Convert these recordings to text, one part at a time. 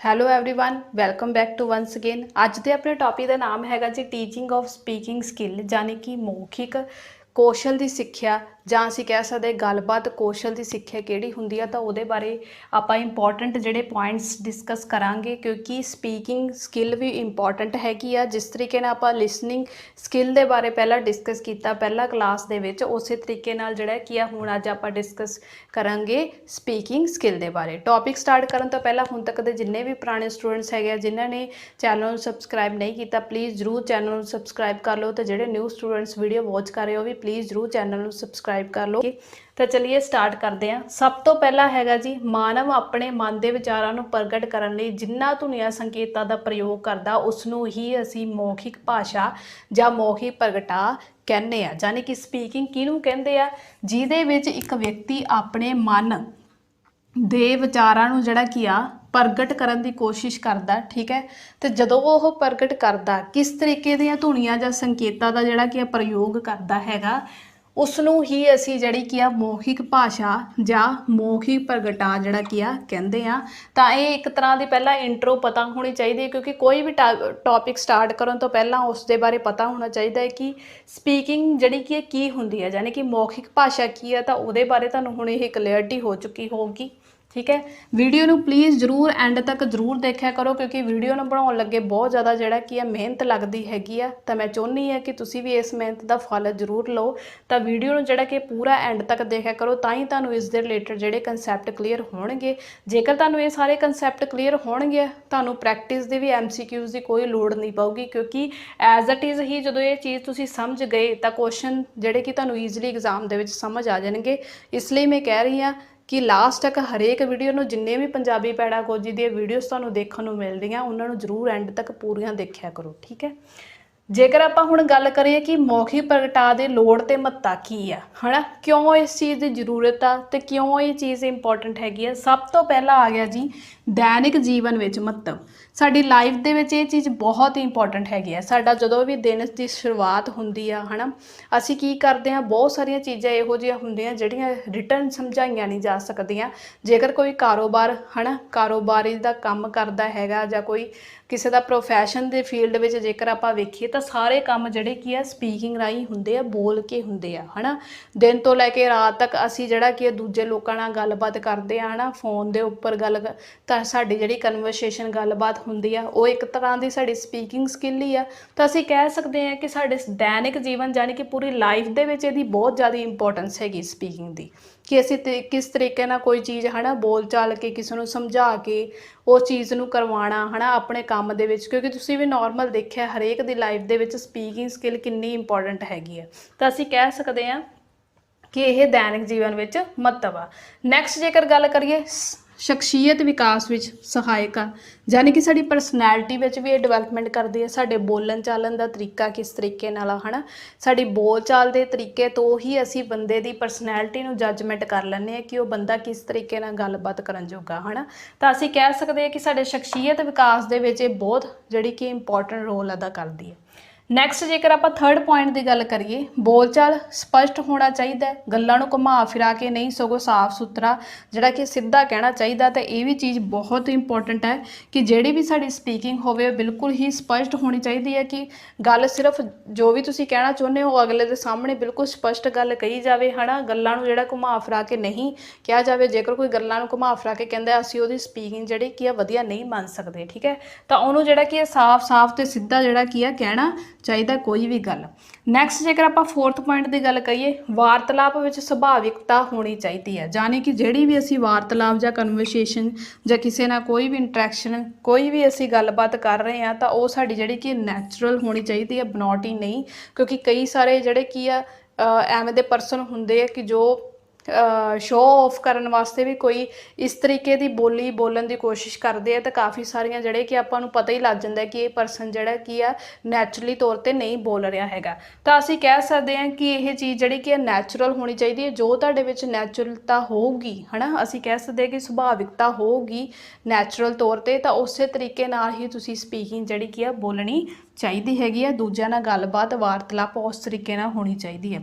Hello everyone welcome back to once again. ਅੱਜ ਦੇ ਆਪਣੇ ਟੌਪਿਕ ਦਾ ਨਾਮ ਹੈਗਾ ਜੀ ਟੀਚਿੰਗ ਆਫ ਸਪੀਕਿੰਗ ਸਕਿੱਲ, ਯਾਨੀ ਕਿ ਮੌਖਿਕ ਕੌਸ਼ਲ ਦੀ ਸਿੱਖਿਆ ਜਾਂ ਅਸੀਂ ਕਹਿ ਸਕਦੇ ਗੱਲਬਾਤ ਕੌਸ਼ਲ ਦੀ ਸਿੱਖਿਆ ਕਿਹੜੀ ਹੁੰਦੀ ਆ। ਤਾਂ ਉਹਦੇ ਬਾਰੇ ਆਪਾਂ ਇੰਪੋਰਟੈਂਟ ਜਿਹੜੇ ਪੁਆਇੰਟਸ ਡਿਸਕਸ ਕਰਾਂਗੇ, ਕਿਉਂਕਿ ਸਪੀਕਿੰਗ ਸਕਿੱਲ ਵੀ ਇੰਪੋਰਟੈਂਟ ਹੈਗੀ ਆ। ਜਿਸ ਤਰੀਕੇ ਨਾਲ ਆਪਾਂ ਲਿਸਨਿੰਗ ਸਕਿੱਲ ਦੇ ਬਾਰੇ ਪਹਿਲਾਂ ਡਿਸਕਸ ਕੀਤਾ ਪਹਿਲਾਂ ਕਲਾਸ ਦੇ ਵਿੱਚ, ਉਸੇ ਤਰੀਕੇ ਨਾਲ ਜਿਹੜਾ ਕੀ ਆ ਹੁਣ ਅੱਜ ਆਪਾਂ ਡਿਸਕਸ ਕਰਾਂਗੇ ਸਪੀਕਿੰਗ ਸਕਿੱਲ ਦੇ ਬਾਰੇ। ਟੌਪਿਕ ਸਟਾਰਟ ਕਰਨ ਤੋਂ ਪਹਿਲਾਂ ਹੁਣ ਤੱਕ ਦੇ ਜਿੰਨੇ ਵੀ ਪੁਰਾਣੇ ਸਟੂਡੈਂਟਸ ਹੈਗੇ ਆ ਜਿਨ੍ਹਾਂ ਨੇ ਚੈਨਲ ਨੂੰ ਸਬਸਕ੍ਰਾਈਬ ਨਹੀਂ ਕੀਤਾ, ਪਲੀਜ਼ ਜ਼ਰੂਰ ਚੈਨਲ ਨੂੰ ਸਬਸਕ੍ਰਾਈਬ ਕਰ ਲਓ। ਤੇ ਜਿਹੜੇ ਨਿਊ ਸਟੂਡੈਂਟਸ ਵੀਡੀਓ ਵਾਚ ਕਰ ਰਹੇ ਹੋ ਵੀ ਪਲੀਜ਼ ਜ਼ਰੂਰ ਚੈਨਲ ਨੂੰ ਸਬਸਕ੍ਰਾਈਬ ਕਰ ਲਓ। ਤਾਂ ਚਲਿਏ ਸਟਾਰਟ ਕਰਦੇ ਹਾਂ। ਸਭ ਤੋਂ ਪਹਿਲਾਂ ਹੈਗਾ ਜੀ ਮਾਨਵ ਆਪਣੇ ਮਨ ਦੇ ਵਿਚਾਰਾਂ ਨੂੰ ਪ੍ਰਗਟ ਕਰਨ ਲਈ ਜਿਨ੍ਹਾਂ ਧੁਨੀਆਂ ਸੰਕੇਤਾਂ ਦਾ ਪ੍ਰਯੋਗ ਕਰਦਾ ਉਸ ਨੂੰ ਹੀ ਅਸੀਂ ਮੌਖਿਕ ਭਾਸ਼ਾ ਜਾਂ ਮੌਖਿਕ ਪ੍ਰਗਟਾ ਕਹਿੰਦੇ ਆ। ਯਾਨੀ ਕਿ ਸਪੀਕਿੰਗ ਕਿਹਨੂੰ ਕਹਿੰਦੇ ਆ? ਜਿਹਦੇ ਵਿੱਚ ਇੱਕ ਵਿਅਕਤੀ ਆਪਣੇ ਮਨ ਦੇ ਵਿਚਾਰਾਂ ਨੂੰ ਜਿਹੜਾ ਕੀ ਆ ਪ੍ਰਗਟ ਕਰਨ ਦੀ ਕੋਸ਼ਿਸ਼ ਕਰਦਾ, ਠੀਕ ਹੈ। ਤੇ ਜਦੋਂ ਉਹ ਪ੍ਰਗਟ ਕਰਦਾ ਕਿਸ ਤਰੀਕੇ ਦੀਆਂ ਧੁਨੀਆਂ ਜਾਂ ਸੰਕੇਤਾਂ ਦਾ ਜਿਹੜਾ ਕੀ ਆ ਪ੍ਰਯੋਗ ਕਰਦਾ ਹੈਗਾ, ਉਸ ਨੂੰ ਹੀ ਅਸੀਂ ਜਿਹੜੀ ਕੀ ਆ ਮੌਖਿਕ ਭਾਸ਼ਾ ਜਾਂ ਮੌਖਿਕ ਪ੍ਰਗਟਾ ਜਿਹੜਾ ਕੀ ਆ ਕਹਿੰਦੇ ਆ। ਤਾਂ ਇਹ ਇੱਕ ਤਰ੍ਹਾਂ ਦੀ ਪਹਿਲਾਂ ਇੰਟਰੋ ਪਤਾ ਹੋਣੀ ਚਾਹੀਦੀ ਹੈ, ਕਿਉਂਕਿ ਕੋਈ ਵੀ ਟੌਪਿਕ ਸਟਾਰਟ ਕਰਨ ਤੋਂ ਪਹਿਲਾਂ ਉਸ ਦੇ ਬਾਰੇ ਪਤਾ ਹੋਣਾ ਚਾਹੀਦਾ ਹੈ ਕਿ ਸਪੀਕਿੰਗ ਜਿਹੜੀ ਕੀ ਹੈ ਕੀ ਹੁੰਦੀ ਹੈ, ਯਾਨੀ ਕਿ ਮੌਖਿਕ ਭਾਸ਼ਾ ਕੀ ਹੈ। ਤਾਂ ਉਹਦੇ ਬਾਰੇ ਤੁਹਾਨੂੰ ਹੁਣ ਇਹ ਕਲੀਅਰਟੀ ਹੋ ਚੁੱਕੀ ਹੋਊਗੀ, ਠੀਕ ਹੈ। ਵੀਡੀਓ ਨੂੰ ਪਲੀਜ਼ ਜ਼ਰੂਰ ਐਂਡ ਤੱਕ ਜ਼ਰੂਰ ਦੇਖਿਆ ਕਰੋ, ਕਿਉਂਕਿ ਵੀਡੀਓ ਨੂੰ ਬਣਾਉਣ ਲੱਗੇ ਬਹੁਤ ਜ਼ਿਆਦਾ ਜਿਹੜਾ ਕੀ ਆ ਮਿਹਨਤ ਲੱਗਦੀ ਹੈਗੀ ਆ। ਤਾਂ ਮੈਂ ਚਾਹੁੰਦੀ ਹਾਂ ਕਿ ਤੁਸੀਂ ਵੀ ਇਸ ਮਿਹਨਤ ਦਾ ਫਲ ਜ਼ਰੂਰ ਲਓ। ਤਾਂ ਵੀਡੀਓ ਨੂੰ ਜਿਹੜਾ ਕਿ ਪੂਰਾ ਐਂਡ ਤੱਕ ਦੇਖਿਆ ਕਰੋ, ਤਾਂ ਹੀ ਤੁਹਾਨੂੰ ਇਸ ਦੇ ਰਿਲੇਟਡ ਜਿਹੜੇ ਕਨਸੈਪਟ ਕਲੀਅਰ ਹੋਣਗੇ। ਜੇਕਰ ਤੁਹਾਨੂੰ ਇਹ ਸਾਰੇ ਕਨਸੈਪਟ ਕਲੀਅਰ ਹੋਣਗੇ, ਤੁਹਾਨੂੰ ਪ੍ਰੈਕਟਿਸ ਦੀ ਵੀ MCQs ਦੀ ਕੋਈ ਲੋੜ ਨਹੀਂ ਪਊਗੀ, ਕਿਉਂਕਿ ਐਜ਼ ਇਟ ਇਜ਼ ਹੀ ਜਦੋਂ ਇਹ ਚੀਜ਼ ਤੁਸੀਂ ਸਮਝ ਗਏ ਤਾਂ ਕੁਐਸਚਨ ਜਿਹੜੇ ਕਿ ਤੁਹਾਨੂੰ ਈਜ਼ੀਲੀ ਐਗਜ਼ਾਮ ਦੇ ਵਿੱਚ ਸਮਝ ਆ ਜਾਣਗੇ। ਇਸ ਲਈ ਮੈਂ ਕਹਿ ਰਹੀ ਹਾਂ ਕਿ ਲਾਸਟ ਤੱਕ ਹਰੇਕ ਵੀਡੀਓ ਨੂੰ ਜਿੰਨੇ ਵੀ ਪੰਜਾਬੀ ਪੈਡਾਗੋਜੀ ਦੀਆਂ ਵੀਡੀਓਜ਼ ਤੁਹਾਨੂੰ ਦੇਖਣ ਨੂੰ ਮਿਲਦੀਆਂ ਉਹਨਾਂ ਨੂੰ ਜ਼ਰੂਰ ਐਂਡ ਤੱਕ ਪੂਰੀਆਂ ਦੇਖਿਆ ਕਰੋ, ਠੀਕ ਹੈ। ਜੇਕਰ ਆਪਾਂ ਹੁਣ ਗੱਲ ਕਰੀਏ ਕਿ ਮੌਖਿਕ ਪ੍ਰਗਟਾ ਦੇ ਲੋੜ ਤੇ ਮਹੱਤਤਾ ਕੀ ਆ, ਹਨਾ, ਕਿਉਂ ਇਸ ਚੀਜ਼ ਦੀ ਜ਼ਰੂਰਤ ਆ ਤੇ ਕਿਉਂ ਇਹ ਚੀਜ਼ ਇੰਪੋਰਟੈਂਟ ਹੈਗੀ ਆ। ਸਭ ਤੋਂ ਪਹਿਲਾਂ ਆ ਗਿਆ ਜੀ ਦੈਨਿਕ ਜੀਵਨ ਵਿੱਚ ਮਹੱਤਵ। ਸਾਡੀ ਲਾਈਫ ਦੇ ਵਿੱਚ ਇਹ ਚੀਜ਼ ਬਹੁਤ ਇੰਪੋਰਟੈਂਟ ਹੈਗੀ ਆ। ਸਾਡਾ ਜਦੋਂ ਵੀ ਦਿਨ ਦੀ ਸ਼ੁਰੂਆਤ ਹੁੰਦੀ ਆ, ਹਨਾ, ਅਸੀਂ ਕੀ ਕਰਦੇ ਹਾਂ, ਬਹੁਤ ਸਾਰੀਆਂ ਚੀਜ਼ਾਂ ਇਹੋ ਜਿਹੀਆਂ ਹੁੰਦੀਆਂ ਜਿਹੜੀਆਂ ਰਿਟਨ ਸਮਝਾਈਆਂ ਨਹੀਂ ਜਾ ਸਕਦੀਆਂ। ਜੇਕਰ ਕੋਈ ਕਾਰੋਬਾਰ, ਹਨਾ, ਕਾਰੋਬਾਰੀ ਦਾ ਕੰਮ ਕਰਦਾ ਹੈਗਾ ਜਾਂ ਕੋਈ ਕਿਸੇ ਦਾ ਪ੍ਰੋਫੈਸ਼ਨ ਦੇ ਫੀਲਡ ਵਿੱਚ ਜੇਕਰ ਆਪਾਂ ਵੇਖੀਏ ਤਾਂ ਸਾਰੇ ਕੰਮ ਜਿਹੜੇ ਕੀ ਆ ਸਪੀਕਿੰਗ ਰਾਹੀਂ ਹੁੰਦੇ ਆ, ਬੋਲ ਕੇ ਹੁੰਦੇ ਆ, ਹਨਾ। ਦਿਨ ਤੋਂ ਲੈ ਕੇ ਰਾਤ ਤੱਕ ਅਸੀਂ ਜਿਹੜਾ ਕਿ ਦੂਜੇ ਲੋਕਾਂ ਨਾਲ ਗੱਲਬਾਤ ਕਰਦੇ ਆ, ਹਨਾ, ਫੋਨ ਦੇ ਉੱਪਰ ਗੱਲ ਤਾਂ ਸਾਡੀ ਜਿਹੜੀ ਕਨਵਰਸੇਸ਼ਨ ਗੱਲਬਾਤ ਹੁੰਦੀ ਆ ਉਹ ਇੱਕ ਤਰ੍ਹਾਂ ਦੀ ਸਾਡੀ ਸਪੀਕਿੰਗ ਸਕਿੱਲ ਹੀ ਆ। ਤਾਂ ਅਸੀਂ ਕਹਿ ਸਕਦੇ ਹਾਂ ਕਿ ਸਾਡੇ ਦੈਨਿਕ ਜੀਵਨ ਯਾਨੀ ਕਿ ਪੂਰੀ ਲਾਈਫ ਦੇ ਵਿੱਚ ਇਹਦੀ ਬਹੁਤ ਜ਼ਿਆਦਾ ਇੰਪੋਰਟੈਂਸ ਹੈਗੀ ਸਪੀਕਿੰਗ ਦੀ, ਕਿ ਅਸੀਂ ਕਿਸ ਤਰੀਕੇ ਨਾਲ ਕੋਈ ਚੀਜ਼, ਹਨਾ, ਬੋਲ ਚਾਲ ਕੇ ਕਿਸੇ ਨੂੰ ਸਮਝਾ ਕੇ ਉਹ ਚੀਜ਼ ਨੂੰ ਕਰਵਾਉਣਾ, ਹਨਾ, ਆਪਣੇ ਕੰਮ ਦੇ ਵਿੱਚ। ਕਿਉਂਕਿ ਤੁਸੀਂ ਵੀ ਨੋਰਮਲ ਦੇਖਿਆ ਹਰੇਕ ਦੀ ਲਾਈਫ ਦੇ ਵਿੱਚ ਸਪੀਕਿੰਗ ਸਕਿੱਲ ਕਿੰਨੀ ਇੰਪੋਰਟੈਂਟ ਹੈਗੀ ਆ। ਤਾਂ ਅਸੀਂ ਕਹਿ ਸਕਦੇ ਹਾਂ ਕਿ ਇਹ ਦੈਨਿਕ ਜੀਵਨ ਵਿੱਚ ਮਹੱਤਵ ਆ। ਨੈਕਸਟ ਜੇਕਰ ਗੱਲ ਕਰੀਏ ਸ਼ਖਸੀਅਤ ਵਿਕਾਸ ਵਿੱਚ ਸਹਾਇਕ ਆ, ਯਾਨੀ ਕਿ ਸਾਡੀ ਪਰਸਨੈਲਿਟੀ ਵਿੱਚ ਵੀ ਇਹ ਡਿਵੈਲਪਮੈਂਟ ਕਰਦੀ ਹੈ। ਸਾਡੇ ਬੋਲਣ ਚਾਲਣ ਦਾ ਤਰੀਕਾ ਕਿਸ ਤਰੀਕੇ ਨਾਲ ਆ, ਹਨਾ, ਸਾਡੀ ਬੋਲ ਚਾਲ ਦੇ ਤਰੀਕੇ ਤੋਂ ਹੀ ਅਸੀਂ ਬੰਦੇ ਦੀ ਪਰਸਨੈਲਿਟੀ ਨੂੰ ਜੱਜਮੈਂਟ ਕਰ ਲੈਂਦੇ ਹਾਂ ਕਿ ਉਹ ਬੰਦਾ ਕਿਸ ਤਰੀਕੇ ਨਾਲ ਗੱਲਬਾਤ ਕਰਨ ਜੋਗਾ, ਹਨਾ। ਤਾਂ ਅਸੀਂ ਕਹਿ ਸਕਦੇ ਹਾਂ ਕਿ ਸਾਡੇ ਸ਼ਖਸੀਅਤ ਵਿਕਾਸ ਦੇ ਵਿੱਚ ਇਹ ਬਹੁਤ ਜਿਹੜੀ ਕਿ ਇੰਪੋਰਟੈਂਟ ਰੋਲ ਅਦਾ ਕਰਦੀ ਹੈ। ਨੈਕਸਟ ਜੇਕਰ ਆਪਾਂ ਥਰਡ ਪੁਆਇੰਟ ਦੀ ਗੱਲ ਕਰੀਏ, ਬੋਲਚਾਲ ਸਪਸ਼ਟ ਹੋਣਾ ਚਾਹੀਦਾ, ਗੱਲਾਂ ਨੂੰ ਘੁਮਾ ਫਿਰਾ ਕੇ ਨਹੀਂ ਸਗੋਂ ਸਾਫ਼ ਸੁਥਰਾ ਜਿਹੜਾ ਕਿ ਸਿੱਧਾ ਕਹਿਣਾ ਚਾਹੀਦਾ। ਤਾਂ ਇਹ ਵੀ ਚੀਜ਼ ਬਹੁਤ ਇੰਪੋਰਟੈਂਟ ਹੈ ਕਿ ਜਿਹੜੀ ਵੀ ਸਾਡੀ ਸਪੀਕਿੰਗ ਹੋਵੇ ਬਿਲਕੁਲ ਹੀ ਸਪਸ਼ਟ ਹੋਣੀ ਚਾਹੀਦੀ ਹੈ, ਕਿ ਗੱਲ ਸਿਰਫ ਜੋ ਵੀ ਤੁਸੀਂ ਕਹਿਣਾ ਚਾਹੁੰਦੇ ਹੋ ਅਗਲੇ ਦੇ ਸਾਹਮਣੇ ਬਿਲਕੁਲ ਸਪਸ਼ਟ ਗੱਲ ਕਹੀ ਜਾਵੇ, ਹਨਾ। ਗੱਲਾਂ ਨੂੰ ਜਿਹੜਾ ਘੁਮਾ ਫਿਰਾ ਕੇ ਨਹੀਂ ਕਿਹਾ ਜਾਵੇ। ਜੇਕਰ ਕੋਈ ਗੱਲਾਂ ਨੂੰ ਘੁਮਾ ਫਿਰਾ ਕੇ ਕਹਿੰਦਾ ਅਸੀਂ ਉਹਦੀ ਸਪੀਕਿੰਗ ਜਿਹੜੀ ਕੀ ਆ ਵਧੀਆ ਨਹੀਂ ਮੰਨ ਸਕਦੇ, ਠੀਕ ਹੈ। ਤਾਂ ਉਹਨੂੰ ਜਿਹੜਾ ਕੀ ਹੈ ਸਾਫ਼ ਤੇ ਸਿੱਧਾ ਜਿਹੜਾ ਕੀ ਆ ਕਹਿਣਾ ਚਾਹੀਦਾ ਕੋਈ ਵੀ ਗੱਲ। ਨੈਕਸਟ ਜੇਕਰ ਆਪਾਂ ਫੋਰਥ ਪੁਆਇੰਟ ਦੀ ਗੱਲ ਕਰੀਏ, ਵਾਰਤਾਲਾਪ ਵਿੱਚ ਸੁਭਾਵਿਕਤਾ ਹੋਣੀ ਚਾਹੀਦੀ ਹੈ, ਯਾਨੀ ਕਿ ਜਿਹੜੀ ਵੀ ਅਸੀਂ ਵਾਰਤਾਲਾਪ ਜਾਂ ਕਨਵਰਸੇਸ਼ਨ ਜਾਂ ਕਿਸੇ ਨਾਲ ਕੋਈ ਵੀ ਇੰਟਰੈਕਸ਼ਨ ਕੋਈ ਵੀ ਅਸੀਂ ਗੱਲਬਾਤ ਕਰ ਰਹੇ ਹਾਂ ਤਾਂ ਉਹ ਸਾਡੀ ਜਿਹੜੀ ਕਿ ਨੈਚੁਰਲ ਹੋਣੀ ਚਾਹੀਦੀ ਹੈ, ਬਨਾਉਟੀ ਨਹੀਂ। ਕਿਉਂਕਿ ਕਈ ਸਾਰੇ ਜਿਹੜੇ ਕੀ ਆ ਐਵੇਂ ਦੇ ਪਰਸਨ ਹੁੰਦੇ ਆ ਕਿ ਜੋ ਸ਼ੋਅ ਆਫ ਕਰਨ ਵਾਸਤੇ ਵੀ ਕੋਈ ਇਸ ਤਰੀਕੇ ਦੀ ਬੋਲੀ ਬੋਲਣ ਦੀ ਕੋਸ਼ਿਸ਼ ਕਰਦੇ ਆ। ਤਾਂ ਕਾਫੀ ਸਾਰੀਆਂ ਜਿਹੜੇ ਕਿ ਆਪਾਂ ਨੂੰ ਪਤਾ ਹੀ ਲੱਗ ਜਾਂਦਾ ਕਿ ਇਹ ਪਰਸਨ ਜਿਹੜਾ ਕੀ ਆ ਨੈਚੁਰਲੀ ਤੌਰ 'ਤੇ ਨਹੀਂ ਬੋਲ ਰਿਹਾ ਹੈਗਾ। ਤਾਂ ਅਸੀਂ ਕਹਿ ਸਕਦੇ ਹਾਂ ਕਿ ਇਹ ਚੀਜ਼ ਜਿਹੜੀ ਕਿ ਨੈਚੁਰਲ ਹੋਣੀ ਚਾਹੀਦੀ ਹੈ। ਜੋ ਤੁਹਾਡੇ ਵਿੱਚ ਨੈਚੁਰਲਤਾ ਹੋਊਗੀ, ਹੈ ਨਾ, ਅਸੀਂ ਕਹਿ ਸਕਦੇ ਹਾਂ ਕਿ ਸੁਭਾਵਿਕਤਾ ਹੋਊਗੀ ਨੈਚੁਰਲ ਤੌਰ 'ਤੇ, ਤਾਂ ਉਸੇ ਤਰੀਕੇ ਨਾਲ ਹੀ ਤੁਸੀਂ ਸਪੀਕਿੰਗ ਜਿਹੜੀ ਕੀ ਆ ਬੋਲਣੀ ਚਾਹੀਦੀ ਹੈਗੀ ਹੈ, ਦੂਜਿਆਂ ਨਾਲ ਗੱਲਬਾਤ ਵਾਰਤਾਲਾਪ ਉਸ ਤਰੀਕੇ ਨਾਲ ਹੋਣੀ ਚਾਹੀਦੀ ਹੈ।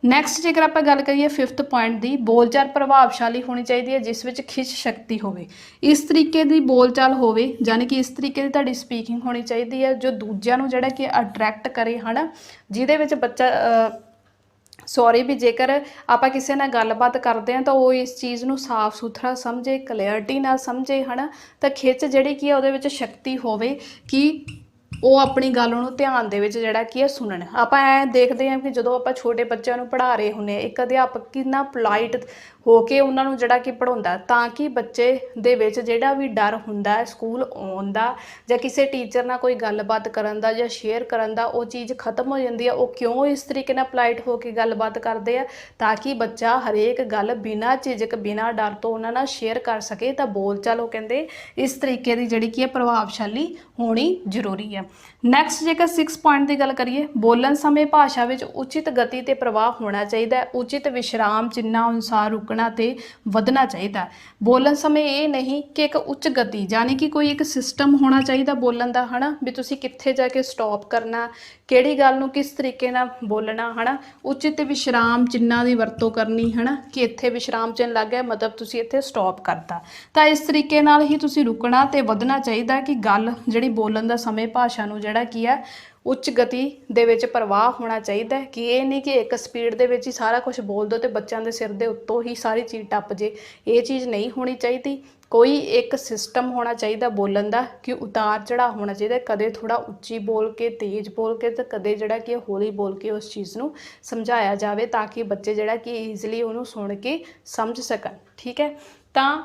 ਨੈਕਸਟ ਜੇਕਰ ਆਪਾਂ ਗੱਲ ਕਰੀਏ 5th ਪੁਆਇੰਟ ਦੀ, ਬੋਲਚਾਲ ਪ੍ਰਭਾਵਸ਼ਾਲੀ ਹੋਣੀ ਚਾਹੀਦੀ ਹੈ ਜਿਸ ਵਿੱਚ ਖਿੱਚ ਸ਼ਕਤੀ ਹੋਵੇ। ਇਸ ਤਰੀਕੇ ਦੀ ਬੋਲਚਾਲ ਹੋਵੇ, ਯਾਨੀ ਕਿ ਇਸ ਤਰੀਕੇ ਦੀ ਤੁਹਾਡੀ ਸਪੀਕਿੰਗ ਹੋਣੀ ਚਾਹੀਦੀ ਹੈ ਜੋ ਦੂਜਿਆਂ ਨੂੰ ਜਿਹੜਾ ਕਿ ਅਟਰੈਕਟ ਕਰੇ, ਹੈ ਨਾ, ਜਿਹਦੇ ਵਿੱਚ ਬੱਚਾ ਸੌਰੀ ਵੀ ਜੇਕਰ ਆਪਾਂ ਕਿਸੇ ਨਾਲ ਗੱਲਬਾਤ ਕਰਦੇ ਹਾਂ ਤਾਂ ਉਹ ਇਸ ਚੀਜ਼ ਨੂੰ ਸਾਫ਼ ਸੁਥਰਾ ਸਮਝੇ, ਕਲੈਰਿਟੀ ਨਾਲ ਸਮਝੇ, ਹੈ ਨਾ, ਤਾਂ ਖਿੱਚ ਜਿਹੜੀ ਕੀ ਹੈ ਉਹਦੇ ਵਿੱਚ ਸ਼ਕਤੀ ਹੋਵੇ ਕਿ ਉਹ ਆਪਣੀ ਗੱਲ ਨੂੰ ਧਿਆਨ ਦੇ ਵਿੱਚ ਜਿਹੜਾ ਕੀ ਹੈ ਸੁਣਨ। ਆਪਾਂ ਐ ਦੇਖਦੇ ਹਾਂ ਕਿ ਜਦੋਂ ਆਪਾਂ ਛੋਟੇ ਬੱਚਿਆਂ ਨੂੰ ਪੜ੍ਹਾ ਰਹੇ ਹੁੰਦੇ ਹਾਂ, ਇੱਕ ਅਧਿਆਪਕ ਕਿੰਨਾ ਪੋਲਾਈਟ ਹੋ ਕੇ ਉਹਨਾਂ ਨੂੰ ਜਿਹੜਾ ਕਿ ਪੜ੍ਹਾਉਂਦਾ, ਤਾਂ ਕਿ ਬੱਚੇ ਦੇ ਵਿੱਚ ਜਿਹੜਾ ਵੀ ਡਰ ਹੁੰਦਾ ਹੈ ਸਕੂਲ ਆਉਣ ਦਾ ਜਾਂ ਕਿਸੇ ਟੀਚਰ ਨਾਲ ਕੋਈ ਗੱਲਬਾਤ ਕਰਨ ਦਾ ਜਾਂ ਸ਼ੇਅਰ ਕਰਨ ਦਾ, ਉਹ ਚੀਜ਼ ਖਤਮ ਹੋ ਜਾਂਦੀ ਹੈ। ਉਹ ਕਿਉਂ ਇਸ ਤਰੀਕੇ ਨਾਲ ਪੋਲਾਈਟ ਹੋ ਕੇ ਗੱਲਬਾਤ ਕਰਦੇ ਆ, ਤਾਂ ਕਿ ਬੱਚਾ ਹਰੇਕ ਗੱਲ ਬਿਨਾਂ ਝਿਜਕ ਬਿਨਾਂ ਡਰ ਤੋਂ ਉਹਨਾਂ ਨਾਲ ਸ਼ੇਅਰ ਕਰ ਸਕੇ। ਤਾਂ ਬੋਲਚਾਲ ਉਹ ਕਹਿੰਦੇ ਇਸ ਤਰੀਕੇ ਦੀ ਜਿਹੜੀ ਕੀ ਹੈ ਪ੍ਰਭਾਵਸ਼ਾਲੀ ਹੋਣੀ ਜ਼ਰੂਰੀ ਹੈ। ਨੈਕਸਟ ਜੇਕਰ 6 ਪੁਆਇੰਟ ਦੀ ਗੱਲ ਕਰੀਏ, ਬੋਲਣ ਸਮੇਂ ਭਾਸ਼ਾ ਵਿੱਚ ਉਚਿਤ ਗਤੀ ਤੇ ਪ੍ਰਵਾਹ ਹੋਣਾ ਚਾਹੀਦਾ ਹੈ, ਉਚਿਤ ਵਿਸ਼ਰਾਮ ਚਿੰਨ੍ਹਾਂ ਅਨੁਸਾਰ ਰੁਕਣਾ ਤੇ ਵਧਣਾ ਚਾਹੀਦਾ। ਬੋਲਣ ਸਮੇਂ ਇਹ ਨਹੀਂ ਕਿ ਇੱਕ ਉੱਚ ਗਤੀ, ਯਾਨੀ ਕਿ ਕੋਈ ਇੱਕ ਸਿਸਟਮ ਹੋਣਾ ਚਾਹੀਦਾ ਬੋਲਣ ਦਾ, ਹੈ ਨਾ, ਵੀ ਤੁਸੀਂ ਕਿੱਥੇ ਜਾ ਕੇ ਸਟਾਪ ਕਰਨਾ, ਕਿਹੜੀ ਗੱਲ ਨੂੰ ਕਿਸ ਤਰੀਕੇ ਨਾਲ ਬੋਲਣਾ, ਹੈ ਨਾ, ਉਚਿਤ ਵਿਸ਼ਰਾਮ ਚਿੰਨ੍ਹਾਂ ਦੀ ਵਰਤੋਂ ਕਰਨੀ, ਹੈ ਨਾ, ਕਿ ਇੱਥੇ ਵਿਸ਼ਰਾਮ ਚਿੰਨ੍ਹ ਲੱਗ ਗਿਆ ਮਤਲਬ ਤੁਸੀਂ ਇੱਥੇ ਸਟਾਪ ਕਰਤਾ। ਤਾਂ ਇਸ ਤਰੀਕੇ ਨਾਲ ਹੀ ਤੁਸੀਂ ਰੁਕਣਾ ਤੇ ਵਧਣਾ ਚਾਹੀਦਾ ਕਿ ਗੱਲ ਜਿਹੜੀ ਬੋਲਣ ਦਾ ਸਮੇਂ ਭਾਸ਼ਾ ਨੂੰ ਜਿਹੜਾ ਕੀ ਹੈ ਉੱਚ ਗਤੀ ਦੇ ਵਿੱਚ ਪ੍ਰਵਾਹ ਹੋਣਾ ਚਾਹੀਦਾ, ਕਿ ਇਹ ਨਹੀਂ ਕਿ ਇੱਕ ਸਪੀਡ ਦੇ ਵਿੱਚ ਹੀ ਸਾਰਾ ਕੁਝ ਬੋਲ ਦਿਓ ਤੇ ਬੱਚਿਆਂ ਦੇ ਸਿਰ ਦੇ ਉੱਤੋਂ ਹੀ ਸਾਰੀ ਚੀਜ਼ ਟੱਪ ਜੇ। ਇਹ ਚੀਜ਼ ਨਹੀਂ ਹੋਣੀ ਚਾਹੀਦੀ। ਕੋਈ ਇੱਕ ਸਿਸਟਮ ਹੋਣਾ ਚਾਹੀਦਾ ਬੋਲਣ ਦਾ, ਕਿ ਉਤਾਰ ਚੜਾਅ ਹੋਣਾ ਚਾਹੀਦਾ, ਕਦੇ ਥੋੜਾ ਉੱਚੀ ਬੋਲ ਕੇ ਤੇਜ਼ ਬੋਲ ਕੇ ਤੇ ਕਦੇ ਜਿਹੜਾ ਕਿ ਹੌਲੀ ਬੋਲ ਕੇ ਉਸ ਚੀਜ਼ ਨੂੰ ਸਮਝਾਇਆ ਜਾਵੇ, ਤਾਂ ਕਿ ਬੱਚੇ ਜਿਹੜਾ ਕਿ ਈਜ਼ੀਲੀ ਉਹਨੂੰ ਸੁਣ ਕੇ ਸਮਝ ਸਕਣ। ਠੀਕ ਹੈ, ਤਾਂ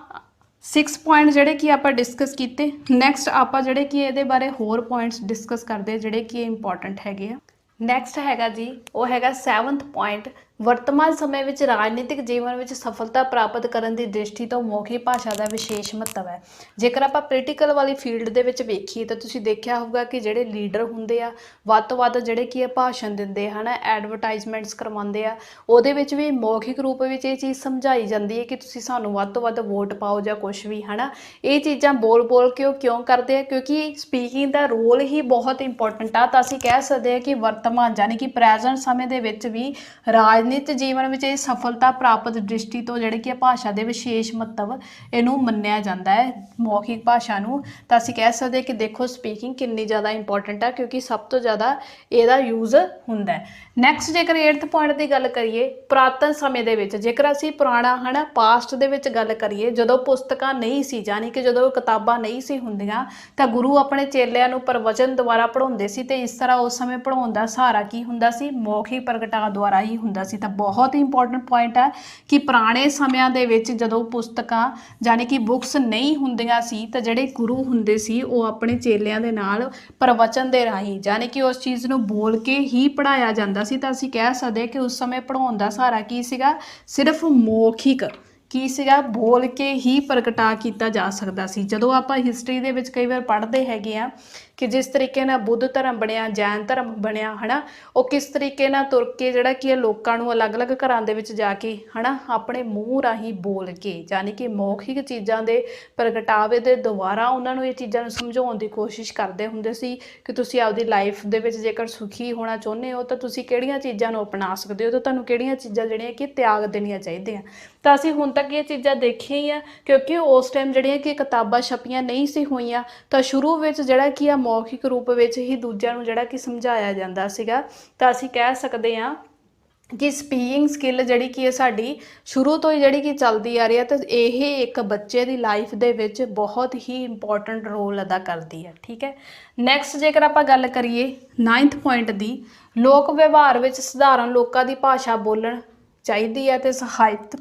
6 ਪੁਆਇੰਟ ਜਿਹੜੇ ਕਿ ਆਪਾਂ ਡਿਸਕਸ ਕੀਤੇ। ਨੈਕਸਟ ਆਪਾਂ ਜਿਹੜੇ ਕਿ ਇਹਦੇ ਬਾਰੇ ਹੋਰ ਪੁਆਇੰਟਸ ਡਿਸਕਸ ਕਰਦੇ ਜਿਹੜੇ ਕਿ ਇੰਪੋਰਟੈਂਟ ਹੈਗੇ ਆ। ਨੈਕਸਟ ਹੈਗਾ ਜੀ, ਉਹ ਹੈਗਾ 7th ਪੁਆਇੰਟ, ਵਰਤਮਾਨ ਸਮੇਂ ਵਿੱਚ ਰਾਜਨੀਤਿਕ ਜੀਵਨ ਵਿੱਚ ਸਫਲਤਾ ਪ੍ਰਾਪਤ ਕਰਨ ਦੀ ਦ੍ਰਿਸ਼ਟੀ ਤੋਂ ਮੌਖਿਕ ਭਾਸ਼ਾ ਦਾ ਵਿਸ਼ੇਸ਼ ਮਹੱਤਵ ਹੈ। ਜੇਕਰ ਆਪਾਂ ਪੋਲੀਟੀਕਲ ਵਾਲੀ ਫੀਲਡ ਦੇ ਵਿੱਚ ਵੇਖੀਏ ਤਾਂ ਤੁਸੀਂ ਦੇਖਿਆ ਹੋਊਗਾ ਕਿ ਜਿਹੜੇ ਲੀਡਰ ਹੁੰਦੇ ਆ ਵੱਧ ਤੋਂ ਵੱਧ ਜਿਹੜੇ ਕੀ ਭਾਸ਼ਣ ਦਿੰਦੇ ਹਨ, ਐਡਵਰਟਾਈਜ਼ਮੈਂਟਸ ਕਰਵਾਉਂਦੇ ਆ, ਉਹਦੇ ਵਿੱਚ ਵੀ ਮੌਖਿਕ ਰੂਪ ਵਿੱਚ ਇਹ ਚੀਜ਼ ਸਮਝਾਈ ਜਾਂਦੀ ਹੈ ਕਿ ਤੁਸੀਂ ਸਾਨੂੰ ਵੱਧ ਤੋਂ ਵੱਧ ਵੋਟ ਪਾਓ ਜਾਂ ਕੁਛ ਵੀ, ਹੈ ਨਾ। ਇਹ ਚੀਜ਼ਾਂ ਬੋਲ ਬੋਲ ਕੇ ਉਹ ਕਿਉਂ ਕਰਦੇ ਆ, ਕਿਉਂਕਿ ਸਪੀਕਿੰਗ ਦਾ ਰੋਲ ਹੀ ਬਹੁਤ ਇੰਪੋਰਟੈਂਟ ਆ। ਤਾਂ ਅਸੀਂ ਕਹਿ ਸਕਦੇ ਹਾਂ ਕਿ ਵਰਤਮਾਨ ਯਾਨੀ ਕਿ ਪ੍ਰੈਜ਼ੈਂਟ ਸਮੇਂ ਦੇ ਵਿੱਚ ਵੀ ਰਾਜਨੀਤਿਕ ਜੀਵਨ ਵਿੱਚ ਇਹ ਸਫਲਤਾ ਪ੍ਰਾਪਤ ਦ੍ਰਿਸ਼ਟੀ ਤੋਂ ਜਿਹੜੇ ਕਿ ਭਾਸ਼ਾ ਦੇ ਵਿਸ਼ੇਸ਼ ਮਹੱਤਵ ਇਹਨੂੰ ਮੰਨਿਆ ਜਾਂਦਾ ਹੈ, ਮੌਖਿਕ ਭਾਸ਼ਾ ਨੂੰ। ਤਾਂ ਅਸੀਂ ਕਹਿ ਸਕਦੇ ਕਿ ਦੇਖੋ ਸਪੀਕਿੰਗ ਕਿੰਨੀ ਜ਼ਿਆਦਾ ਇੰਪੋਰਟੈਂਟ ਹੈ, ਕਿਉਂਕਿ ਸਭ ਤੋਂ ਜ਼ਿਆਦਾ ਇਹਦਾ ਯੂਜ਼ ਹੁੰਦਾ ਹੈ। ਨੈਕਸਟ ਜੇਕਰ 8th ਪੁਆਇੰਟ ਦੀ ਗੱਲ ਕਰੀਏ, ਪੁਰਾਤਨ ਸਮੇਂ ਦੇ ਵਿੱਚ ਜੇਕਰ ਅਸੀਂ ਪੁਰਾਣਾ, ਹੈ ਨਾ, ਪਾਸਟ ਦੇ ਵਿੱਚ ਗੱਲ ਕਰੀਏ, ਜਦੋਂ ਪੁਸਤਕਾਂ ਨਹੀਂ ਸੀ, ਯਾਨੀ ਕਿ ਜਦੋਂ ਕਿਤਾਬਾਂ ਨਹੀਂ ਸੀ ਹੁੰਦੀਆਂ, ਤਾਂ ਗੁਰੂ ਆਪਣੇ ਚੇਲਿਆਂ ਨੂੰ ਪ੍ਰਵਚਨ ਦੁਆਰਾ ਪੜ੍ਹਾਉਂਦੇ ਸੀ। ਤੇ ਇਸ ਤਰ੍ਹਾਂ ਉਸ ਸਮੇਂ ਪੜ੍ਹਾਉਣ ਦਾ ਸਹਾਰਾ ਕੀ ਹੁੰਦਾ ਸੀ, ਮੌਖਿਕ ਪ੍ਰਗਟਾਅ ਦੁਆਰਾ ਹੀ ਹੁੰਦਾ ਸੀ। ਤਾਂ ਬਹੁਤ ਹੀ ਇੰਪੋਰਟੈਂਟ ਪੁਆਇੰਟ ਹੈ ਕਿ ਪੁਰਾਣੇ ਸਮਿਆਂ ਦੇ ਵਿੱਚ ਜਦੋਂ ਪੁਸਤਕਾਂ ਯਾਨੀ ਕਿ ਬੁੱਕਸ ਨਹੀਂ ਹੁੰਦੀਆਂ ਸੀ, ਤਾਂ ਜਿਹੜੇ ਗੁਰੂ ਹੁੰਦੇ ਸੀ ਉਹ ਆਪਣੇ ਚੇਲਿਆਂ ਦੇ ਨਾਲ ਪ੍ਰਵਚਨ ਦੇ ਰਾਹੀਂ ਯਾਨੀ ਕਿ ਉਸ ਚੀਜ਼ ਨੂੰ ਬੋਲ ਕੇ ਹੀ ਪੜ੍ਹਾਇਆ ਜਾਂਦਾ ਸੀ। ਤਾਂ ਅਸੀਂ ਕਹਿ ਸਕਦੇ ਕਿ ਉਸ ਸਮੇਂ ਪੜ੍ਹਾਉਣ ਦਾ ਸਹਾਰਾ ਕੀ ਸੀਗਾ, ਸਿਰਫ ਮੌਖਿਕ ਕੀ ਸੀਗਾ, ਬੋਲ ਕੇ ਹੀ ਪ੍ਰਗਟਾ ਕੀਤਾ ਜਾ ਸਕਦਾ ਸੀ। ਜਦੋਂ ਆਪਾਂ ਹਿਸਟਰੀ ਦੇ ਵਿੱਚ ਕਈ ਵਾਰ ਪੜ੍ਹਦੇ ਹੈਗੇ ਆ ਕਿ ਜਿਸ ਤਰੀਕੇ ਨਾਲ ਬੁੱਧ ਧਰਮ ਬਣਿਆ, ਜੈਨ ਧਰਮ ਬਣਿਆ, ਹੈ ਨਾ, ਉਹ ਕਿਸ ਤਰੀਕੇ ਨਾਲ ਤੁਰ ਕੇ ਜਿਹੜਾ ਕਿ ਲੋਕਾਂ ਨੂੰ ਅਲੱਗ-ਅਲੱਗ ਘਰਾਂ ਦੇ ਵਿੱਚ ਜਾ ਕੇ, ਹੈ ਨਾ, ਆਪਣੇ ਮੂੰਹ ਰਾਹੀਂ ਬੋਲ ਕੇ ਯਾਨੀ ਕਿ ਮੌਖਿਕ ਚੀਜ਼ਾਂ ਦੇ ਪ੍ਰਗਟਾਵੇ ਦੇ ਦੁਆਰਾ ਉਹਨਾਂ ਨੂੰ ਇਹ ਚੀਜ਼ਾਂ ਨੂੰ ਸਮਝਾਉਣ ਦੀ ਕੋਸ਼ਿਸ਼ ਕਰਦੇ ਹੁੰਦੇ ਸੀ ਕਿ ਤੁਸੀਂ ਆਪਦੀ ਲਾਈਫ ਦੇ ਵਿੱਚ ਜੇਕਰ ਸੁਖੀ ਹੋਣਾ ਚਾਹੁੰਦੇ ਹੋ ਤਾਂ ਤੁਸੀਂ ਕਿਹੜੀਆਂ ਚੀਜ਼ਾਂ ਨੂੰ ਅਪਣਾ ਸਕਦੇ ਹੋ, ਤਾਂ ਤੁਹਾਨੂੰ ਕਿਹੜੀਆਂ ਚੀਜ਼ਾਂ ਜਿਹੜੀਆਂ ਕਿ ਤਿਆਗ ਦੇਣੀਆਂ ਚਾਹੀਦੀਆਂ। ਤਾਂ ਅਸੀਂ ਹੁਣ ਤੱਕ ਇਹ ਚੀਜ਼ਾਂ ਦੇਖੀਆਂ ਹੀ ਆ, ਕਿਉਂਕਿ ਉਸ ਟਾਈਮ ਜਿਹੜੀਆਂ ਕਿ ਕਿਤਾਬਾਂ ਛਪੀਆਂ ਨਹੀਂ ਸੀ ਹੋਈਆਂ, ਤਾਂ ਸ਼ੁਰੂ ਵਿੱਚ ਜਿਹੜਾ ਕੀ ਆ ਮੌਖਿਕ ਰੂਪ ਵਿੱਚ ਹੀ ਦੂਜਿਆਂ ਨੂੰ ਜਿਹੜਾ ਕਿ ਸਮਝਾਇਆ ਜਾਂਦਾ ਸੀਗਾ। ਤਾਂ ਅਸੀਂ ਕਹਿ ਸਕਦੇ ਹਾਂ ਕਿ ਸਪੀਕਿੰਗ ਸਕਿੱਲ ਜਿਹੜੀ ਕਿ ਸਾਡੀ ਸ਼ੁਰੂ ਤੋਂ ਹੀ ਜਿਹੜੀ ਕਿ ਚੱਲਦੀ ਆ ਰਹੀ ਹੈ, ਤੇ ਇਹ ਇੱਕ ਬੱਚੇ ਦੀ ਲਾਈਫ ਦੇ ਵਿੱਚ ਬਹੁਤ ਹੀ ਇੰਪੋਰਟੈਂਟ ਰੋਲ ਅਦਾ ਕਰਦੀ ਹੈ। ਠੀਕ ਹੈ, ਨੈਕਸਟ ਜੇਕਰ ਆਪਾਂ ਗੱਲ ਕਰੀਏ 9th ਪੁਆਇੰਟ ਦੀ, ਲੋਕ ਵਿਵਹਾਰ ਵਿੱਚ ਸਧਾਰਨ ਲੋਕਾਂ ਦੀ ਭਾਸ਼ਾ ਬੋਲਣ ਚਾਹੀਦੀ ਹੈ ਤੇ ਸਾਹਿਤ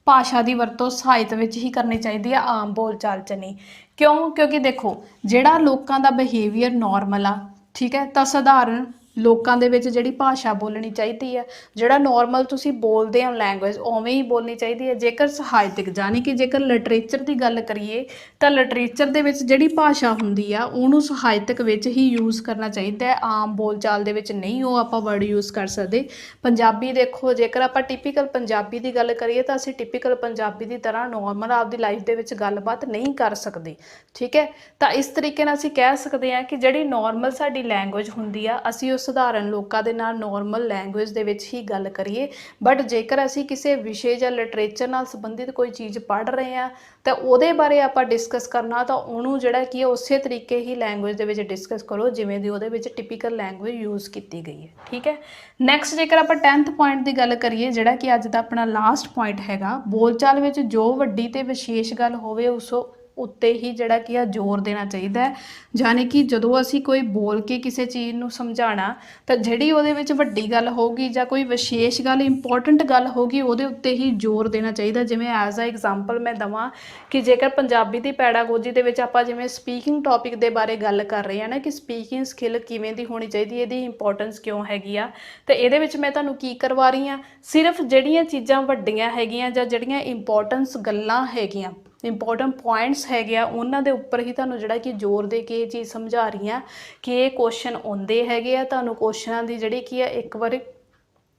ਭਾਸ਼ਾ ਦੀ ਵਰਤੋਂ ਸਾਹਿਤ ਵਿੱਚ ਹੀ ਕਰਨੀ ਚਾਹੀਦੀ ਹੈ, ਆਮ ਬੋਲਚਾਲ 'ਚ ਨਹੀਂ। ਕਿਉਂ? ਕਿਉਂਕਿ ਦੇਖੋ ਜਿਹੜਾ ਲੋਕਾਂ ਦਾ ਬਿਹੇਵੀਅਰ ਨੋਰਮਲ ਆ, ਠੀਕ ਹੈ, ਤਾਂ ਸਧਾਰਨ ਲੋਕਾਂ ਦੇ ਵਿੱਚ ਜਿਹੜੀ ਭਾਸ਼ਾ ਬੋਲਣੀ ਚਾਹੀਦੀ ਹੈ, ਜਿਹੜਾ ਨੋਰਮਲ ਤੁਸੀਂ ਬੋਲਦੇ ਹੋ ਲੈਂਗੁਏਜ ਉਵੇਂ ਹੀ ਬੋਲਣੀ ਚਾਹੀਦੀ ਹੈ। ਜੇਕਰ ਸਾਹਿਤਕ ਯਾਨੀ ਕਿ ਜੇਕਰ ਲਿਟਰੇਚਰ ਦੀ ਗੱਲ ਕਰੀਏ ਤਾਂ ਲਿਟਰੇਚਰ ਦੇ ਵਿੱਚ ਜਿਹੜੀ ਭਾਸ਼ਾ ਹੁੰਦੀ ਆ ਉਹਨੂੰ ਸਾਹਿਤਕ ਵਿੱਚ ਹੀ ਯੂਜ਼ ਕਰਨਾ ਚਾਹੀਦਾ ਹੈ, ਆਮ ਬੋਲਚਾਲ ਦੇ ਵਿੱਚ ਨਹੀਂ ਉਹ ਆਪਾਂ ਵਰਡ ਯੂਜ਼ ਕਰ ਸਕਦੇ। ਪੰਜਾਬੀ ਦੇਖੋ, ਜੇਕਰ ਆਪਾਂ ਟਿਪੀਕਲ ਪੰਜਾਬੀ ਦੀ ਗੱਲ ਕਰੀਏ ਤਾਂ ਅਸੀਂ ਟਿਪੀਕਲ ਪੰਜਾਬੀ ਦੀ ਤਰ੍ਹਾਂ ਨੋਰਮਲ ਆਪਦੀ ਲਾਈਫ ਦੇ ਵਿੱਚ ਗੱਲਬਾਤ ਨਹੀਂ ਕਰ ਸਕਦੇ, ਠੀਕ ਹੈ। ਤਾਂ ਇਸ ਤਰੀਕੇ ਨਾਲ ਅਸੀਂ ਕਹਿ ਸਕਦੇ ਹਾਂ ਕਿ ਜਿਹੜੀ ਨੋਰਮਲ ਸਾਡੀ ਲੈਂਗੁਏਜ ਹੁੰਦੀ ਆ ਅਸੀਂ ਉਹ ਸਧਾਰਨ ਲੋਕਾਂ ਦੇ ਨਾਲ ਨੋਰਮਲ ਲੈਂਗੁਏਜ ਦੇ ਵਿੱਚ ਹੀ ਗੱਲ ਕਰੀਏ। ਬਟ ਜੇਕਰ ਅਸੀਂ ਕਿਸੇ ਵਿਸ਼ੇ ਜਾਂ ਲਿਟਰੇਚਰ ਨਾਲ ਸੰਬੰਧਿਤ ਕੋਈ ਚੀਜ਼ ਪੜ੍ਹ ਰਹੇ ਹਾਂ ਤਾਂ ਉਹਦੇ ਬਾਰੇ ਆਪਾਂ ਡਿਸਕਸ ਕਰਨਾ ਤਾਂ ਉਹਨੂੰ ਜਿਹੜਾ ਕੀ ਹੈ ਉਸੇ ਤਰੀਕੇ ਹੀ ਲੈਂਗੁਏਜ ਦੇ ਵਿੱਚ ਡਿਸਕਸ ਕਰੋ ਜਿਵੇਂ ਦੀ ਉਹਦੇ ਵਿੱਚ ਟਿਪੀਕਲ ਲੈਂਗੁਏਜ ਯੂਜ਼ ਕੀਤੀ ਗਈ ਹੈ, ਠੀਕ ਹੈ। ਨੈਕਸਟ ਜੇਕਰ ਆਪਾਂ 10th ਪੁਆਇੰਟ ਦੀ ਗੱਲ ਕਰੀਏ ਜਿਹੜਾ ਕਿ ਅੱਜ ਦਾ ਆਪਣਾ ਲਾਸਟ ਪੁਆਇੰਟ ਹੈਗਾ, ਬੋਲਚਾਲ ਵਿੱਚ ਜੋ ਵੱਡੀ ਤੇ ਵਿਸ਼ੇਸ਼ ਗੱਲ ਹੋਵੇ ਉਸ ਉੱਤੇ ਹੀ ਜਿਹੜਾ ਕੀ ਆ ਜ਼ੋਰ ਦੇਣਾ ਚਾਹੀਦਾ ਹੈ। ਯਾਨੀ ਕਿ ਜਦੋਂ ਅਸੀਂ ਕੋਈ ਬੋਲ ਕੇ ਕਿਸੇ ਚੀਜ਼ ਨੂੰ ਸਮਝਾਉਣਾ ਤਾਂ ਜਿਹੜੀ ਉਹਦੇ ਵਿੱਚ ਵੱਡੀ ਗੱਲ ਹੋਊਗੀ ਜਾਂ ਕੋਈ ਵਿਸ਼ੇਸ਼ ਗੱਲ ਇੰਪੋਰਟੈਂਟ ਗੱਲ ਹੋਊਗੀ ਉਹਦੇ ਉੱਤੇ ਹੀ ਜ਼ੋਰ ਦੇਣਾ ਚਾਹੀਦਾ। ਜਿਵੇਂ ਐਜ਼ ਅ ਐਗਜ਼ਾਮਪਲ ਮੈਂ ਦਵਾਂ ਕਿ ਜੇਕਰ ਪੰਜਾਬੀ ਦੀ ਪੈਡਾਗੋਜੀ ਦੇ ਵਿੱਚ ਆਪਾਂ ਜਿਵੇਂ ਸਪੀਕਿੰਗ ਟੌਪਿਕ ਦੇ ਬਾਰੇ ਗੱਲ ਕਰ ਰਹੇ ਹਾਂ ਨਾ ਕਿ ਸਪੀਕਿੰਗ ਸਕਿੱਲ ਕਿਵੇਂ ਦੀ ਹੋਣੀ ਚਾਹੀਦੀ, ਇਹਦੀ ਇੰਪੋਰਟੈਂਸ ਕਿਉਂ ਹੈਗੀ ਆ, ਤਾਂ ਇਹਦੇ ਵਿੱਚ ਮੈਂ ਤੁਹਾਨੂੰ ਕੀ ਕਰਵਾ ਰਹੀ ਹਾਂ, ਸਿਰਫ ਜਿਹੜੀਆਂ ਚੀਜ਼ਾਂ ਵੱਡੀਆਂ ਹੈਗੀਆਂ ਜਾਂ ਜਿਹੜੀਆਂ ਇੰਪੋਰਟੈਂਸ ਗੱਲਾਂ ਹੈਗੀਆਂ, ਇੰਪੋਰਟੈਂਟ ਪੁਆਇੰਟਸ ਹੈਗੇ ਆ ਉਹਨਾਂ ਦੇ ਉੱਪਰ ਹੀ ਤੁਹਾਨੂੰ ਜਿਹੜਾ ਕਿ ਜ਼ੋਰ ਦੇ ਕੇ ਇਹ ਚੀਜ਼ ਸਮਝਾ ਰਹੀ ਹਾਂ ਕਿ ਇਹ ਕੁਐਸਚਨ ਆਉਂਦੇ ਹੈਗੇ ਆ। ਤੁਹਾਨੂੰ ਕੁਐਸਚਨਾਂ ਦੀ ਜਿਹੜੀ ਕੀ ਆ ਇੱਕ ਵਾਰੀ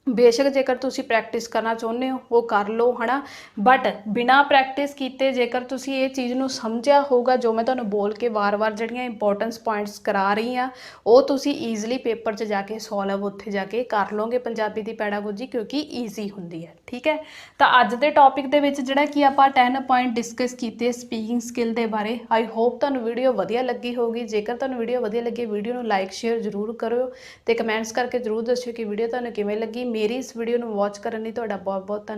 ਬੇਸ਼ੱਕ ਜੇਕਰ ਤੁਸੀਂ ਪ੍ਰੈਕਟਿਸ ਕਰਨਾ ਚਾਹੁੰਦੇ ਹੋ ਉਹ ਕਰ ਲਓ ਹੈ ਨਾ, ਬਟ ਬਿਨਾਂ ਪ੍ਰੈਕਟਿਸ ਕੀਤੇ ਜੇਕਰ ਤੁਸੀਂ ਇਹ ਚੀਜ਼ ਨੂੰ ਸਮਝਿਆ ਹੋਊਗਾ ਜੋ ਮੈਂ ਤੁਹਾਨੂੰ ਬੋਲ ਕੇ ਵਾਰ-ਵਾਰ ਜਿਹੜੀਆਂ ਇੰਪੋਰਟੈਂਸ ਪੁਆਇੰਟਸ ਕਰਾ ਰਹੀ ਹਾਂ ਉਹ ਤੁਸੀਂ ਈਜ਼ੀਲੀ ਪੇਪਰ 'ਚ ਜਾ ਕੇ ਸੋਲਵ ਉੱਥੇ ਜਾ ਕੇ ਕਰ ਲਓਗੇ ਪੰਜਾਬੀ ਦੀ ਪੈਡਾਗੋਜੀ ਕਿਉਂਕਿ ਈਜ਼ੀ ਹੁੰਦੀ ਹੈ, ਠੀਕ ਹੈ। ਤਾਂ ਅੱਜ ਦੇ ਟੌਪਿਕ ਦੇ ਵਿੱਚ ਜਿਹੜਾ ਕਿ ਆਪਾਂ 10 ਪੁਆਇੰਟ ਡਿਸਕਸ ਕੀਤੇ ਸਪੀਕਿੰਗ ਸਕਿੱਲ ਦੇ ਬਾਰੇ। ਆਈ ਹੋਪ ਤੁਹਾਨੂੰ ਵੀਡੀਓ ਵਧੀਆ ਲੱਗੀ ਹੋਊਗੀ। ਜੇਕਰ ਤੁਹਾਨੂੰ ਵੀਡੀਓ ਵਧੀਆ ਲੱਗੀ ਵੀਡੀਓ ਨੂੰ ਲਾਈਕ ਸ਼ੇਅਰ ਜ਼ਰੂਰ ਕਰਿਓ ਤੇ ਕਮੈਂਟਸ ਕਰਕੇ ਜ਼ਰੂਰ ਦੱਸਿਓ ਕਿ ਵੀਡੀਓ ਤੁਹਾਨੂੰ ਕਿਵੇਂ ਲੱਗੀ। ਮੇਰੀ ਇਸ ਵੀਡੀਓ ਨੂੰ ਵਾਚ ਕਰਨ ਲਈ ਤੁਹਾਡਾ ਬਹੁਤ ਬਹੁਤ ਧੰਨਵਾਦ।